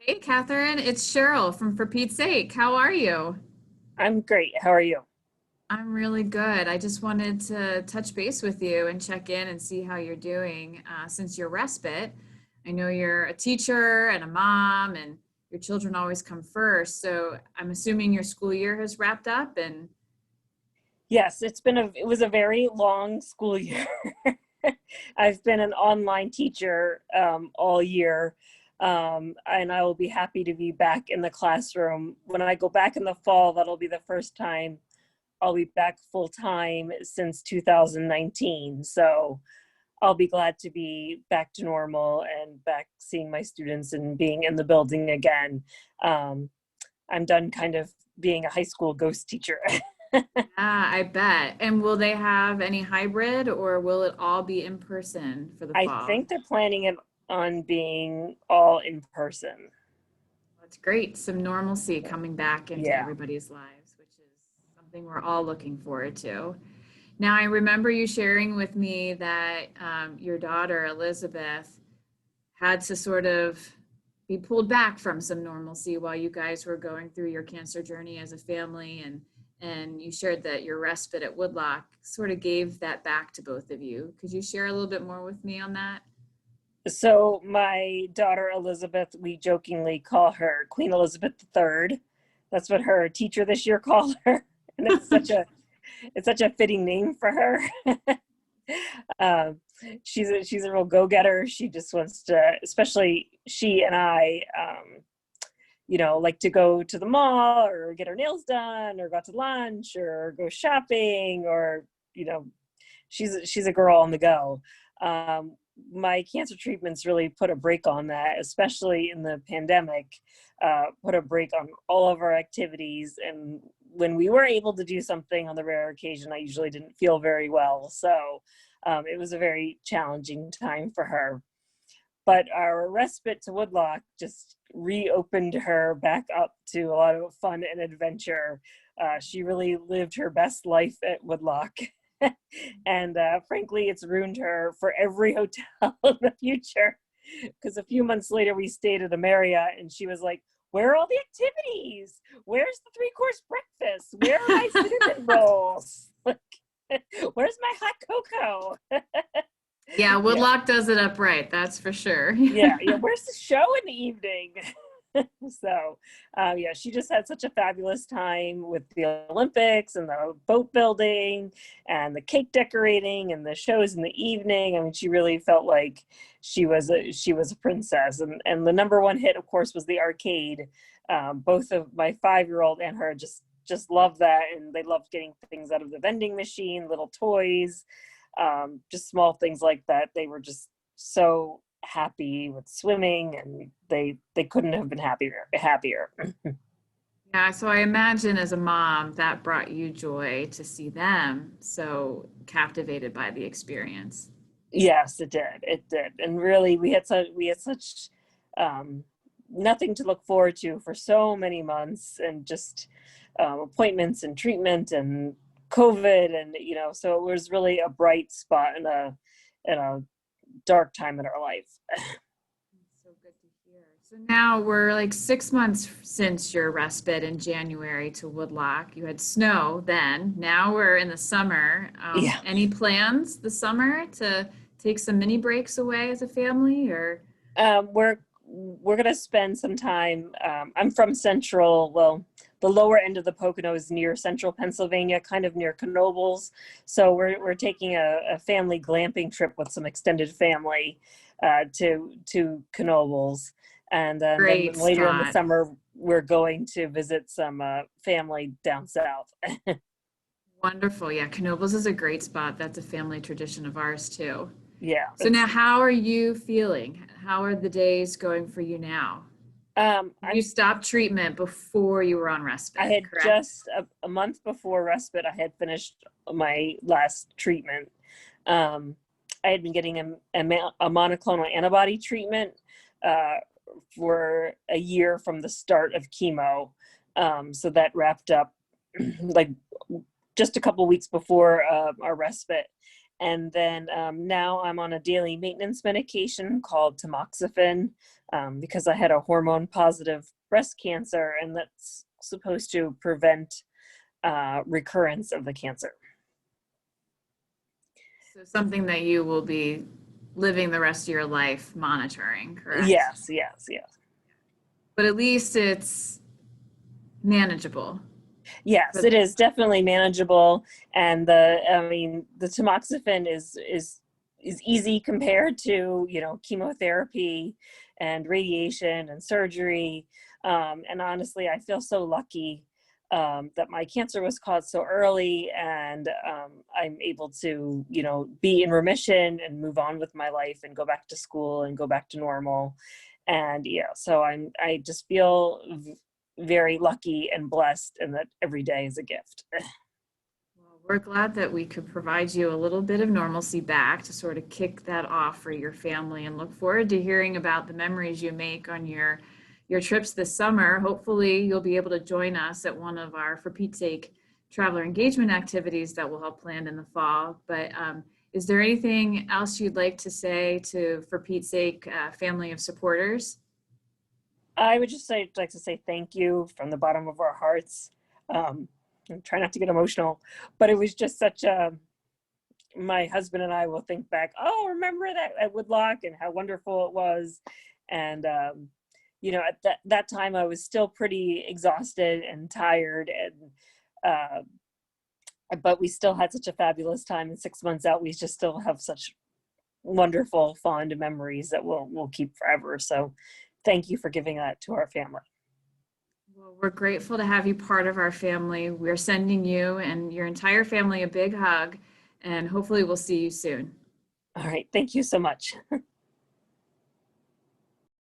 Hey, Kathryn, it's Cheryl from For Pete's Sake. How are you? I'm great. How are you? I'm really good. I just wanted to touch base with you and check in and see how you're doing since your respite. I know you're a teacher and a mom, and your children always come first. So I'm assuming your school year has wrapped up and Yes, it was a very long school year. I've been an online teacher all year, and I will be happy to be back in the classroom. When I go back in the fall, that'll be the first time I'll be back full time since 2019. So I'll be glad to be back to normal and back seeing my students and being in the building again. Um, I'm done kind of being a high school ghost teacher. yeah, I bet. And will they have any hybrid or will it all be in person for the I fall? think they're planning it on being all in person. That's great. Some normalcy coming back into Yeah. everybody's lives, which is something we're all looking forward to. Now, I remember you sharing with me that your daughter, Elizabeth, had to sort of be pulled back from some normalcy while you guys were going through your cancer journey as a family. And you shared that your respite at Woodlock sort of gave that back to both of you. Could you share a little bit more with me on that? So my daughter Elizabeth, we jokingly call her Queen Elizabeth III. That's what her teacher this year called her. And it's such a fitting name for her. um, she's a real go-getter. She just wants to, especially she and I, like to go to the mall or get her nails done or go out to lunch or go shopping or, you know, she's a girl on the go. Um, my cancer treatments really put a break on that, especially in the pandemic, put a break on all of our activities. And when we were able to do something on the rare occasion, I usually didn't feel very well. So it was a very challenging time for her. But our respite to Woodlock just reopened her back up to a lot of fun and adventure. She really lived her best life at Woodlock. And frankly, it's ruined her for every hotel in the future. Because a few months later, we stayed at a Marriott, and she was like, "Where are all the activities? Where's the three-course breakfast? Where are my cinnamon rolls? Where's my hot cocoa?" Yeah, Yeah, Woodlock does it up right, that's for sure. yeah. Where's the show in the evening? So, yeah, she just had such a fabulous time with the Olympics and the boat building and the cake decorating and the shows in the evening. I mean, she really felt like she was a princess. And the number one hit, of course, was the arcade. Both of my 5-year-old and her just loved that, and they loved getting things out of the vending machine, little toys, just small things like that. They were just so happy with swimming, and they couldn't have been happier. Yeah, so I imagine as a mom that brought you joy to see them so captivated by the experience. Yes, it did, and really we had such um nothing to look forward to for so many months, and just appointments and treatment and COVID, and so it was really a bright spot in a dark time in our life. So good to hear. So now we're like 6 months since your respite in January to Woodlock. You had snow then. Now we're in the summer. Yeah. Any plans this summer to take some mini breaks away as a family or? We're gonna spend some time. I'm from central, well, the lower end of the Poconos, near central Pennsylvania, kind of near Knoebels. So we're taking a family glamping trip with some extended family to Knoebels, and then Great later in the spot. summer we're going to visit some family down south. Wonderful. Yeah, Knoebels is a great spot. That's a family tradition of ours too. Yeah, So now how are you feeling? How are the days going for you now? You I'm stopped treatment before you were on I respite, had correct? just a month before respite, I had finished my last treatment. Um, I had been getting a monoclonal antibody treatment uh, for a year from the start of chemo. So that wrapped up like just a couple weeks before our respite. And then now I'm on a daily maintenance medication called tamoxifen because I had a hormone positive breast cancer, and that's supposed to prevent recurrence of the cancer. So something that you will be living the rest of your life monitoring, correct? Yes, yes, yes. But at least it's manageable. Yes, For, it is definitely manageable, and I mean, the tamoxifen is easy compared to chemotherapy and radiation and surgery. And honestly, I feel so lucky that my cancer was caught so early, and I'm able to be in remission and move on with my life and go back to school and go back to normal. And yeah, so I just feel very lucky and blessed, and that every day is a gift. well, we're glad that we could provide you a little bit of normalcy back to sort of kick that off for your family, and look forward to hearing about the memories you make on your trips this summer. Hopefully you'll be able to join us at one of our For Pete's Sake traveler engagement activities that we'll help plan in the fall. But is there anything else you'd like to say to For Pete's Sake family of supporters? I would just like to say thank you from the bottom of our hearts. And try not to get emotional, but it was just such a. My husband and I will think back. Oh, remember that at Woodlock and how wonderful it was, and at that time I was still pretty exhausted and tired, and but we still had such a fabulous time. And 6 months out, we just still have such wonderful, fond memories that we'll keep forever. So, thank you for giving that to our family. Well, we're grateful to have you part of our family. We're sending you and your entire family a big hug, and hopefully we'll see you soon. All right, thank you so much.